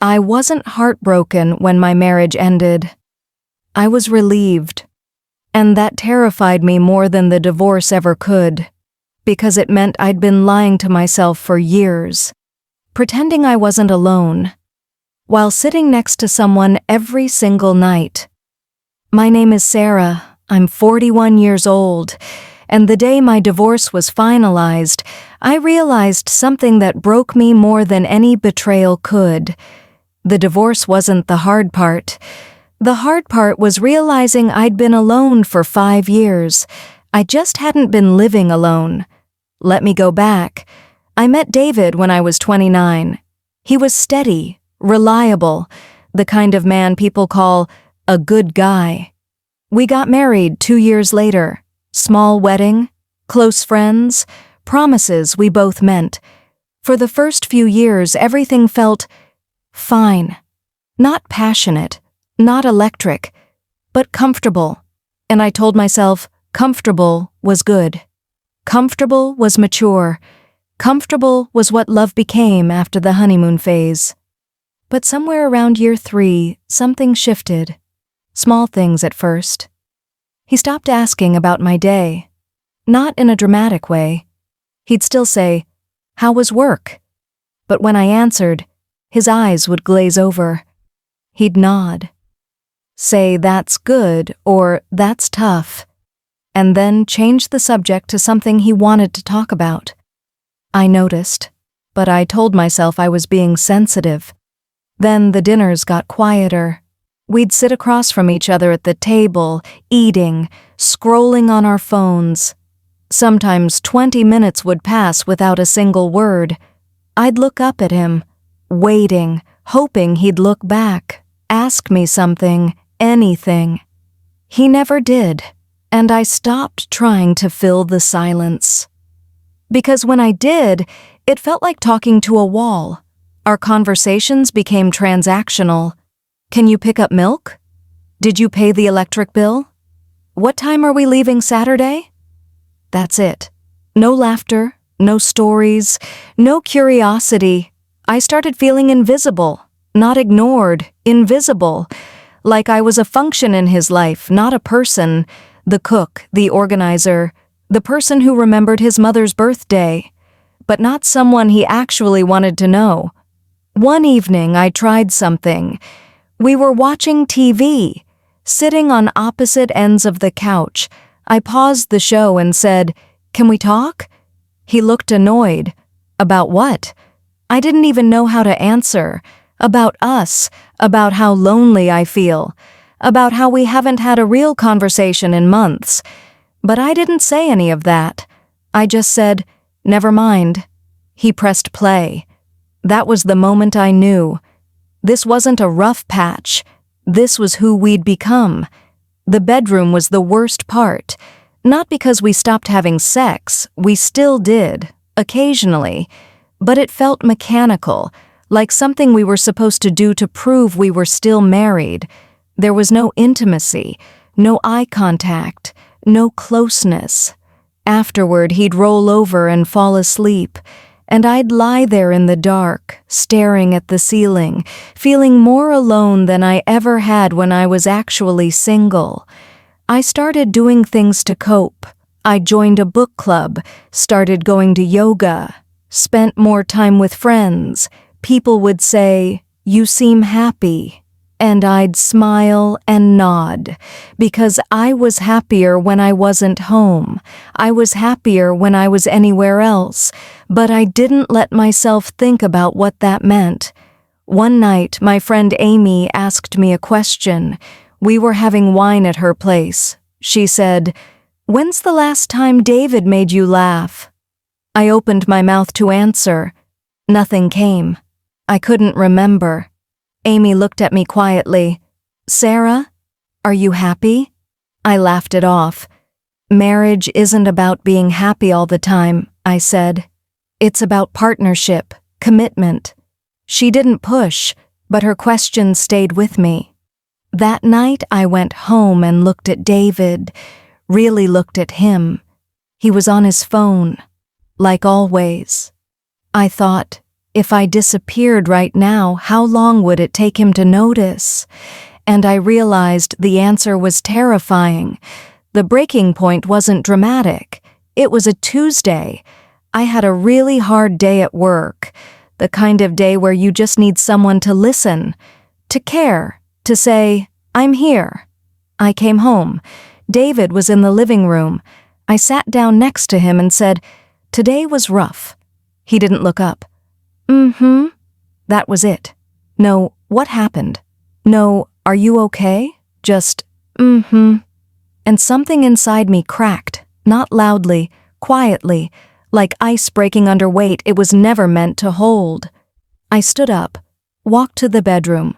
I wasn't heartbroken when my marriage ended. I was relieved, and that terrified me more than the divorce ever could, because it meant I'd been lying to myself for years, pretending I wasn't alone, while sitting next to someone every single night. My name is Sarah, I'm 41 years old, and the day my divorce was finalized, I realized something that broke me more than any betrayal could. The divorce wasn't the hard part. The hard part was realizing I'd been alone for 5 years. I just hadn't been living alone. Let me go back. I met David when I was 29. He was steady, reliable, the kind of man people call a good guy. We got married 2 years later. Small wedding, close friends, promises we both meant. For the first few years, everything felt fine. Not passionate, not electric, but comfortable. And I told myself comfortable was good. Comfortable was mature. Comfortable was what love became after the honeymoon phase. But somewhere around year 3, something shifted. Small things at first. He stopped asking about my day. Not in a dramatic way. He'd still say, "How was work?" But when I answered, his eyes would glaze over. He'd nod. Say, "That's good," or "That's tough," and then change the subject to something he wanted to talk about. I noticed, but I told myself I was being sensitive. Then the dinners got quieter. We'd sit across from each other at the table, eating, scrolling on our phones. Sometimes 20 minutes would pass without a single word. I'd look up at him, waiting, hoping he'd look back, ask me something, anything. He never did, and I stopped trying to fill the silence. Because when I did, it felt like talking to a wall. Our conversations became transactional. Can you pick up milk? Did you pay the electric bill? What time are we leaving Saturday? That's it. No laughter, no stories, no curiosity. I started feeling invisible, not ignored, invisible, like I was a function in his life, not a person, the cook, the organizer, the person who remembered his mother's birthday, but not someone he actually wanted to know. One evening, I tried something. We were watching TV, sitting on opposite ends of the couch. I paused the show and said, "Can we talk?" He looked annoyed. About what? I didn't even know how to answer. About us, about how lonely I feel, about how we haven't had a real conversation in months. But I didn't say any of that. I just said, "Never mind." He pressed play. That was the moment I knew. This wasn't a rough patch. This was who we'd become. The bedroom was the worst part. Not because we stopped having sex, we still did, occasionally, but it felt mechanical, like something we were supposed to do to prove we were still married. There was no intimacy, no eye contact, no closeness. Afterward, he'd roll over and fall asleep, and I'd lie there in the dark, staring at the ceiling, feeling more alone than I ever had when I was actually single. I started doing things to cope. I joined a book club, started going to yoga, spent more time with friends. People would say, "You seem happy," and I'd smile and nod, because I was happier when I wasn't home. I was happier when I was anywhere else, but I didn't let myself think about what that meant. One night, my friend Amy asked me a question. We were having wine at her place. She said, "When's the last time David made you laugh?" I opened my mouth to answer. Nothing came. I couldn't remember. Amy looked at me quietly. "Sarah, are you happy?" I laughed it off. "Marriage isn't about being happy all the time," I said. "It's about partnership, commitment." She didn't push, but her question stayed with me. That night I went home and looked at David, really looked at him. He was on his phone, like always. I thought, If I disappeared right now, how long would it take him to notice? And I realized the answer was terrifying. The breaking point wasn't dramatic. It was a Tuesday. I had a really hard day at work, the kind of day where you just need someone to listen, to care, to say, "I'm here." I came home. David was in the living room. I sat down next to him and said, "Today was rough." He didn't look up. "Mm-hmm." That was it. No, "What happened?" No, "Are you okay?" Just, "Mm-hmm." And something inside me cracked, not loudly, quietly, like ice breaking under weight it was never meant to hold. I stood up, walked to the bedroom,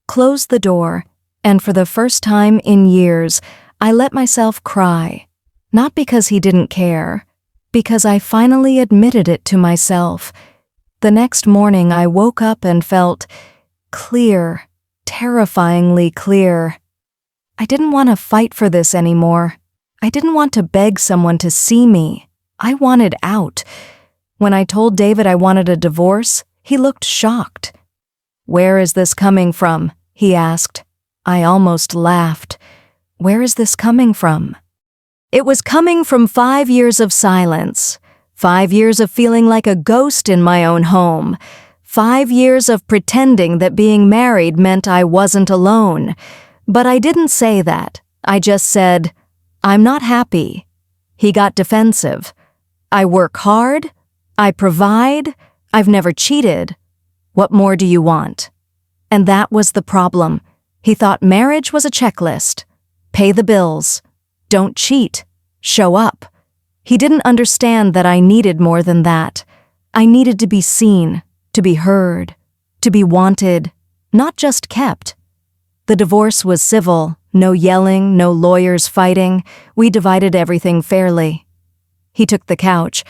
closed the door, and for the first time in years, I let myself cry. Not because he didn't care, because I finally admitted it to myself. The next morning I woke up and felt clear, terrifyingly clear. I didn't want to fight for this anymore. I didn't want to beg someone to see me. I wanted out. When I told David I wanted a divorce, he looked shocked. "Where is this coming from?" he asked. I almost laughed. Where is this coming from? It was coming from 5 years of silence, 5 years of feeling like a ghost in my own home, 5 years of pretending that being married meant I wasn't alone. But I didn't say that. I just said, "I'm not happy." He got defensive. "I work hard. I provide. I've never cheated. What more do you want?" And that was the problem. He thought marriage was a checklist. Pay the bills. Don't cheat. Show up. He didn't understand that I needed more than that. I needed to be seen, to be heard, to be wanted, not just kept. The divorce was civil, no yelling, no lawyers fighting. We divided everything fairly. He took the couch.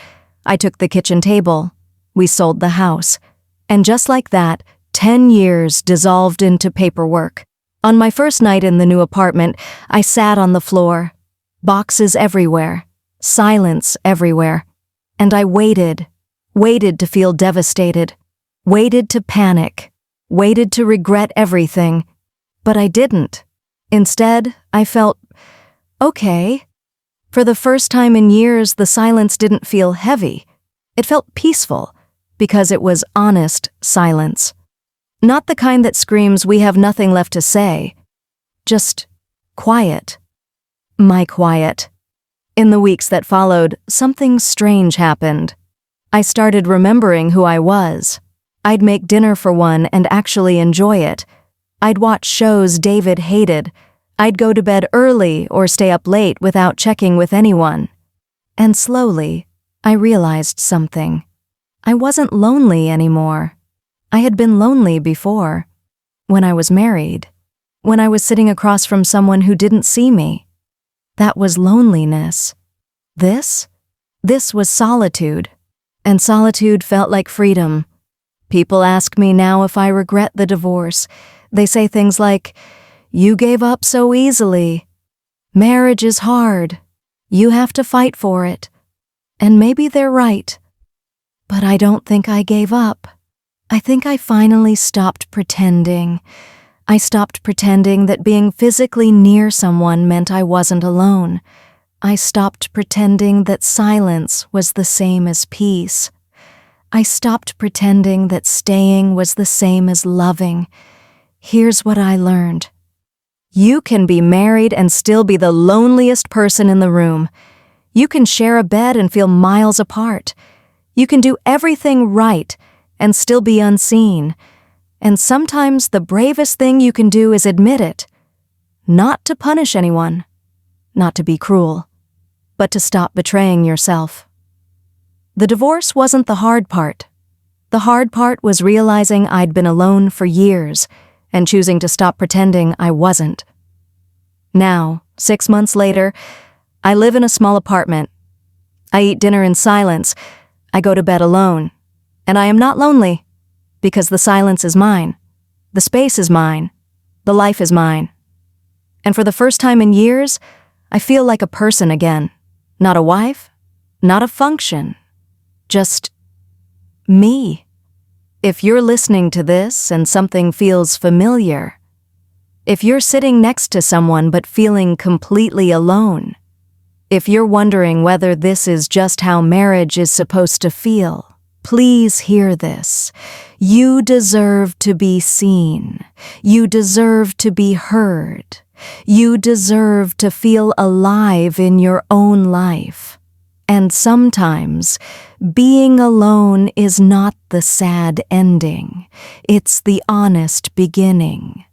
I took the kitchen table. We sold the house. And just like that, 10 years dissolved into paperwork. On my first night in the new apartment, I sat on the floor. Boxes everywhere. Silence everywhere. And I waited to feel devastated, waited to panic, waited to regret everything. But I didn't. Instead, I felt, okay. For the first time in years, the silence didn't feel heavy. It felt peaceful, because it was honest silence. Not the kind that screams, "We have nothing left to say." Just quiet. My quiet. In the weeks that followed, something strange happened. I started remembering who I was. I'd make dinner for one and actually enjoy it. I'd watch shows David hated. I'd go to bed early or stay up late without checking with anyone. And slowly, I realized something. I wasn't lonely anymore. I had been lonely before. When I was married. When I was sitting across from someone who didn't see me. That was loneliness. This was solitude. And solitude felt like freedom. People ask me now if I regret the divorce. They say things like, "You gave up so easily. Marriage is hard. You have to fight for it." And maybe they're right. But I don't think I gave up. I think I finally stopped pretending. I stopped pretending that being physically near someone meant I wasn't alone. I stopped pretending that silence was the same as peace. I stopped pretending that staying was the same as loving. Here's what I learned. You can be married and still be the loneliest person in the room. You can share a bed and feel miles apart. You can do everything right and still be unseen. And sometimes the bravest thing you can do is admit it. Not to punish anyone, not to be cruel, but to stop betraying yourself. The divorce wasn't the hard part. The hard part was realizing I'd been alone for years and choosing to stop pretending I wasn't. Now, 6 months later, I live in a small apartment. I eat dinner in silence. I go to bed alone. And I am not lonely, because the silence is mine. The space is mine. The life is mine. And for the first time in years, I feel like a person again. Not a wife, not a function. Just me. If you're listening to this and something feels familiar, if you're sitting next to someone but feeling completely alone, if you're wondering whether this is just how marriage is supposed to feel, please hear this. You deserve to be seen. You deserve to be heard. You deserve to feel alive in your own life. And sometimes, being alone is not the sad ending. It's the honest beginning.